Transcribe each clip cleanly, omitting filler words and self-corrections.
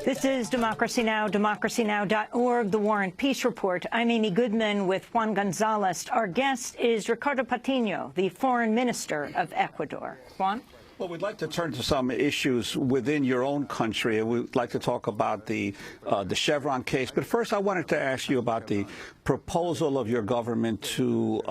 This is Democracy Now!, democracynow.org, The War and Peace Report. I'm Amy Goodman with Juan Gonzalez. Our guest is Ricardo Patiño, the Foreign Minister of Ecuador. Juan? Well, we'd like to turn to some issues within your own country, and we'd like to talk about the Chevron case. But first, I wanted to ask you about the proposal of your government to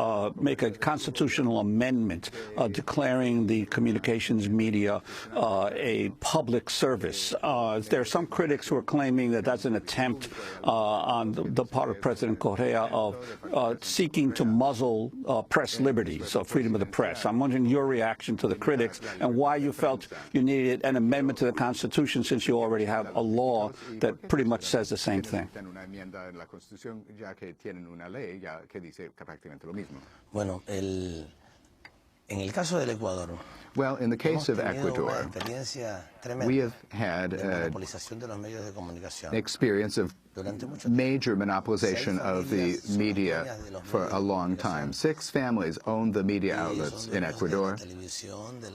make a constitutional amendment declaring the communications media a public service. There are some critics who are claiming that that's an attempt on the part of President Correa of seeking to muzzle press liberty, so freedom of the press. I'm wondering your reaction to the critics and why you felt you needed an amendment to the Constitution since you already have a law that pretty much says the same thing. Bueno, en el caso del Ecuador, well, in the case of Ecuador, we have had an experience of major monopolization of the media for a long time. 6 families own the media outlets in Ecuador.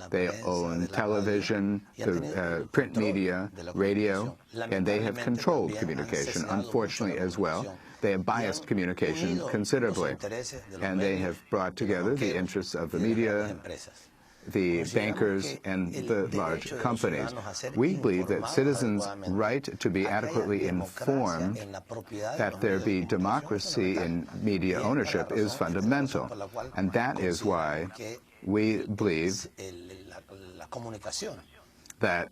They own television, the print media, radio, and they have controlled communication, unfortunately, as well. They have biased communication considerably, and they have brought together the interests of the media, the bankers, and the large companies. We believe that citizens' right to be adequately informed, that there be democracy in media ownership, is fundamental. And that is why we believe that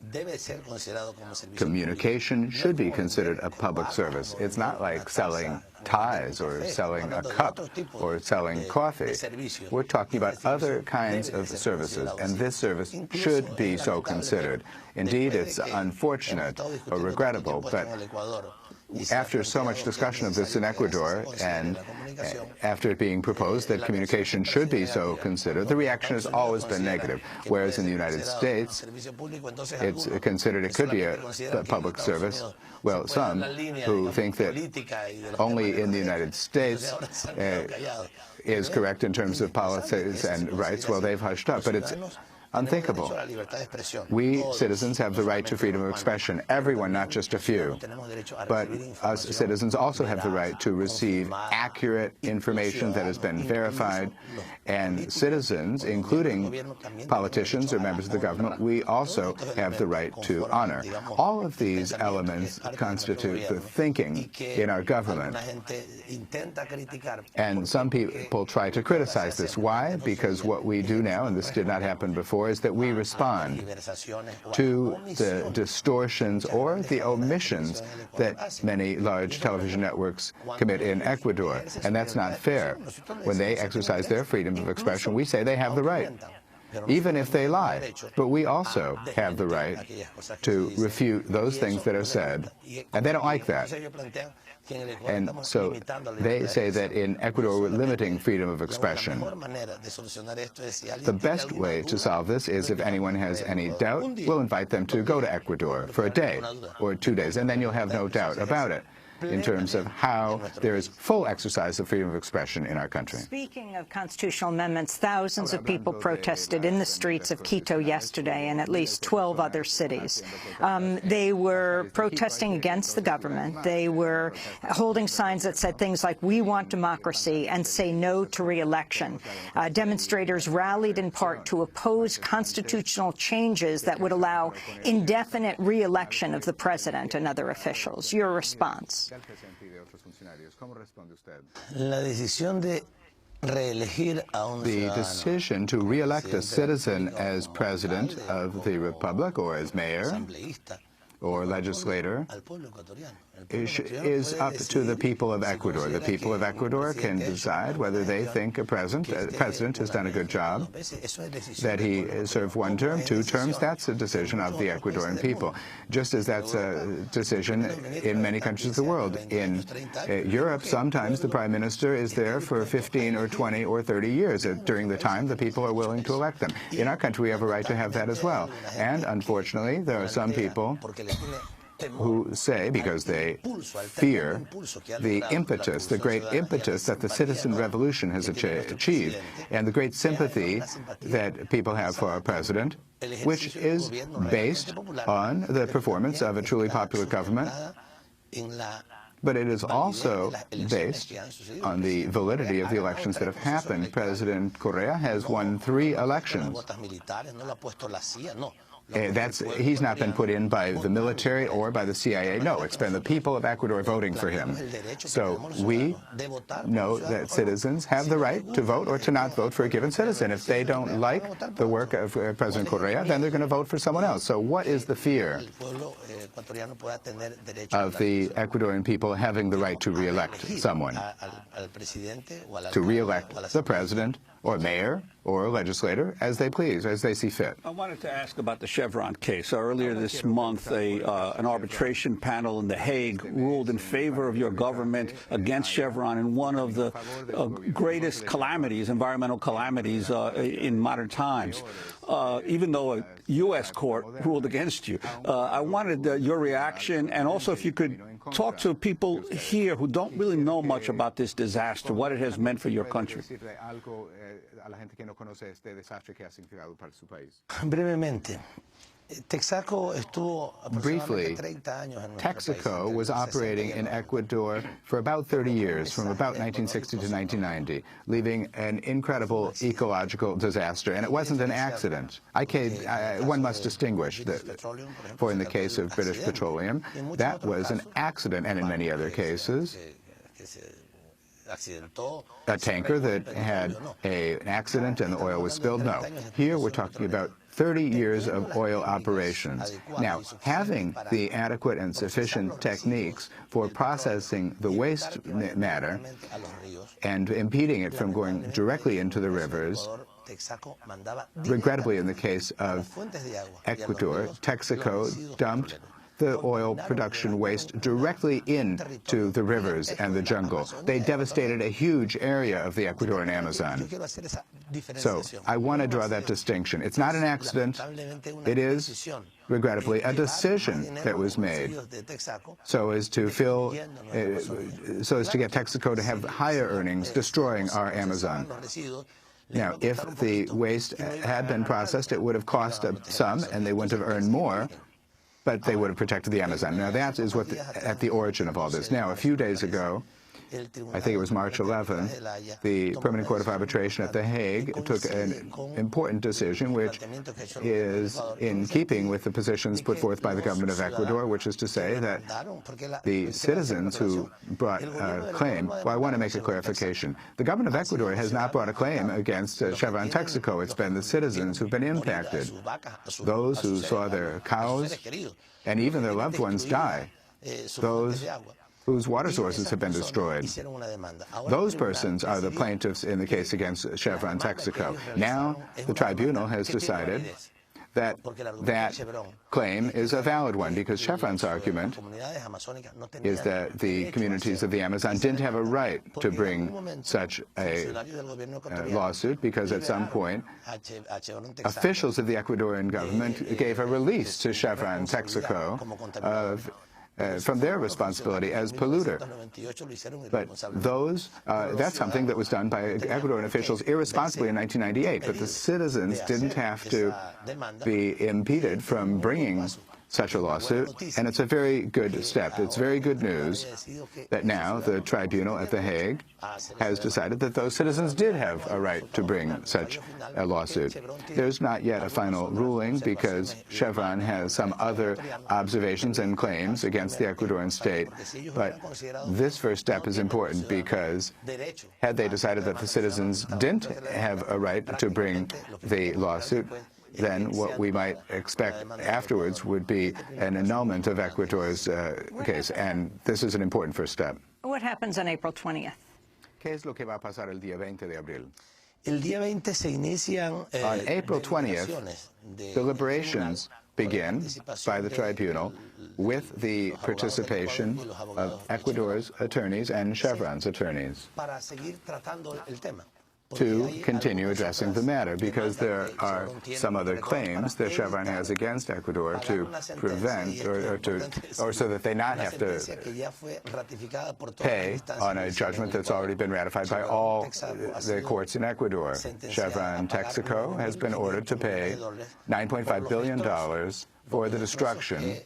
communication should be considered a public service. It's not like selling ties or selling a cup or selling coffee. We're talking about other kinds of services, and this service should be so considered. Indeed, it's unfortunate or regrettable, but after so much discussion of this in Ecuador, and after it being proposed that communication should be so considered, the reaction has always been negative, whereas in the United States, it's considered it could be a public service. Well, some who think that only in the United States is correct in terms of policies and rights, well, they've hushed up, but it's unthinkable. We citizens have the right to freedom of expression, everyone, not just a few. But us citizens also have the right to receive accurate information that has been verified, and citizens, including politicians or members of the government, we also have the right to honor. All of these elements constitute the thinking in our government. And some people try to criticize this. Why? Because what we do now, and this did not happen before, is that we respond to the distortions or the omissions that many large television networks commit in Ecuador. And that's not fair. When they exercise their freedom of expression, we say they have the right, even if they lie. But we also have the right to refute those things that are said, and they don't like that. And so they say that in Ecuador we're limiting freedom of expression. The best way to solve this is, if anyone has any doubt, we'll invite them to go to Ecuador for a day or 2 days, and then you'll have no doubt about it in terms of how there is full exercise of freedom of expression in our country. Speaking of constitutional amendments, thousands of people protested in the streets of Quito yesterday and at least 12 other cities. They were protesting against the government. They were holding signs that said things like, "We want democracy," and "Say no to re-election." Demonstrators rallied in part to oppose constitutional changes that would allow indefinite re-election of the president and other officials. Your response? La decisión de reelegir a un The decision to re-elect a citizen as president of the republic or as mayor or legislator is up to the people of Ecuador. The people of Ecuador can decide whether they think a president has done a good job, that he served 1 term, 2 terms. That's a decision of the Ecuadorian people, just as that's a decision in many countries of the world. In Europe, sometimes the prime minister is there for 15 or 20 or 30 years during the time the people are willing to elect them. In our country, we have a right to have that as well. And unfortunately, there are some people who say, because they fear the impetus, the great impetus that the citizen revolution has achieved, and the great sympathy that people have for our president, which is based on the performance of a truly popular government, but it is also based on the validity of the elections that have happened. President Correa has won 3 elections. He's not been put in by the military or by the CIA. No, it's been the people of Ecuador voting for him. So we know that citizens have the right to vote or to not vote for a given citizen. If they don't like the work of President Correa, then they're going to vote for someone else. So what is the fear of the Ecuadorian people having the right to re-elect someone? To re-elect the president or mayor or legislator as they please, as they see fit. I wanted to ask about the Chevron case. Earlier this month, an arbitration panel in The Hague ruled in favor of your government against Chevron in one of the greatest calamities, environmental calamities in modern times, even though a U.S. court ruled against you. I wanted your reaction, and also if you could talk to people here who don't really know much about this disaster, what it has meant for your country. Brevemente. Briefly, Texaco was operating in Ecuador for about 30 years, from about 1960 to 1990, leaving an incredible ecological disaster. And it wasn't an accident. One must distinguish that, for in the case of British Petroleum, that was an accident, and in many other cases, a tanker that had an accident and the oil was spilled. No. Here we're talking about 30 years of oil operations. Now, having the adequate and sufficient techniques for processing the waste matter and impeding it from going directly into the rivers, regrettably in the case of Ecuador, Texaco dumped the oil production waste directly into the rivers and the jungle. They devastated a huge area of the Ecuadorian Amazon. So I want to draw that distinction. It's not an accident. It is, regrettably, a decision that was made so as to get Texaco to have higher earnings, destroying our Amazon. Now, if the waste had been processed, it would have cost some, and they wouldn't have earned more, but they would have protected the Amazon. Now, that is what at the origin of all this. Now, a few days ago, I think it was March 11th, the Permanent Court of Arbitration at The Hague took an important decision which is in keeping with the positions put forth by the government of Ecuador, which is to say that the citizens who brought a claim, well, I want to make a clarification. The government of Ecuador has not brought a claim against Chevron Texaco. It's been the citizens who've been impacted, those who saw their cows and even their loved ones die, those whose water sources have been destroyed. Those persons are the plaintiffs in the case against Chevron Texaco. Now, the tribunal has decided that that claim is a valid one, because Chevron's argument is that the communities of the Amazon didn't have a right to bring such a lawsuit, because at some point officials of the Ecuadorian government gave a release to Chevron Texaco from their responsibility as polluter. But that's something that was done by Ecuadorian officials irresponsibly in 1998. But the citizens didn't have to be impeded from bringing such a lawsuit, and it's a very good step. It's very good news that now the tribunal at The Hague has decided that those citizens did have a right to bring such a lawsuit. There's not yet a final ruling, because Chevron has some other observations and claims against the Ecuadorian state, but this first step is important, because had they decided that the citizens didn't have a right to bring the lawsuit, then what we might expect afterwards would be an annulment of Ecuador's case, and this is an important first step. What happens on April 20th? ¿Qué es lo que va a pasar el día 20 de abril? On April 20th, deliberations begin by the tribunal with the participation of Ecuador's attorneys and Chevron's attorneys to continue addressing the matter, because there are some other claims that Chevron has against Ecuador to prevent or so that they not have to pay on a judgment that's already been ratified by all the courts in Ecuador. Chevron Texaco has been ordered to pay $9.5 billion for the destruction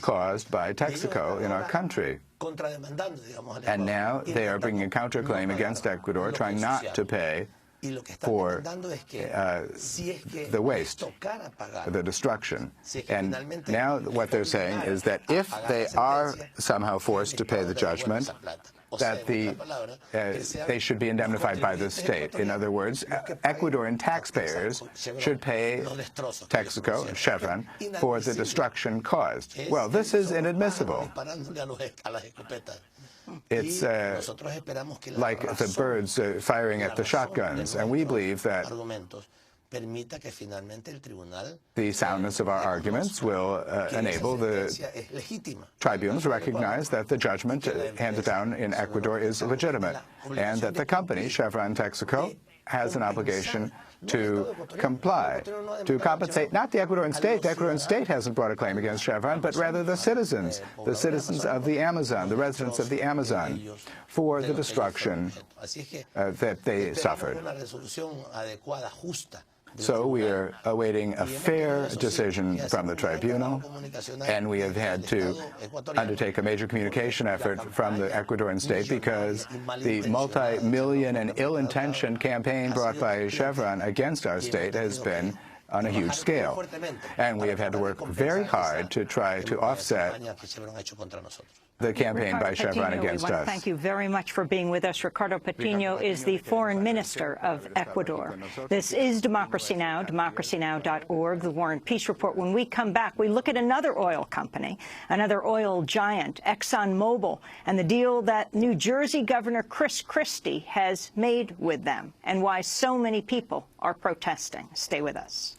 caused by Texaco in our country. And now they are bringing a counterclaim against Ecuador, trying not to pay for the waste, the destruction. And now what they're saying is that if they are somehow forced to pay the judgment, that they should be indemnified by the state. In other words, Ecuadorian taxpayers should pay Texaco, Chevron, for the destruction caused. Well, this is inadmissible. It's like the birds firing at the shotguns, and we believe that the soundness of our arguments will enable the tribunal to recognize that the judgment handed down in Ecuador is legitimate, and that the company, Chevron Texaco, has an obligation to comply, to compensate not the Ecuadorian state. The Ecuadorian state hasn't brought a claim against Chevron, but rather the citizens of the Amazon, the residents of the Amazon, for the destruction that they suffered. So we are awaiting a fair decision from the tribunal, and we have had to undertake a major communication effort from the Ecuadorian state, because the multi-million and ill-intentioned campaign brought by Chevron against our state has been on a huge scale. And we have had to work very hard to try to offset the campaign by Chevron against us. Thank you very much for being with us. Ricardo Patiño is the Foreign Minister of Ecuador. This is Democracy Now!, democracynow.org, the War and Peace Report. When we come back, we look at another oil company, another oil giant, ExxonMobil, and the deal that New Jersey Governor Chris Christie has made with them, and why so many people are protesting. Stay with us.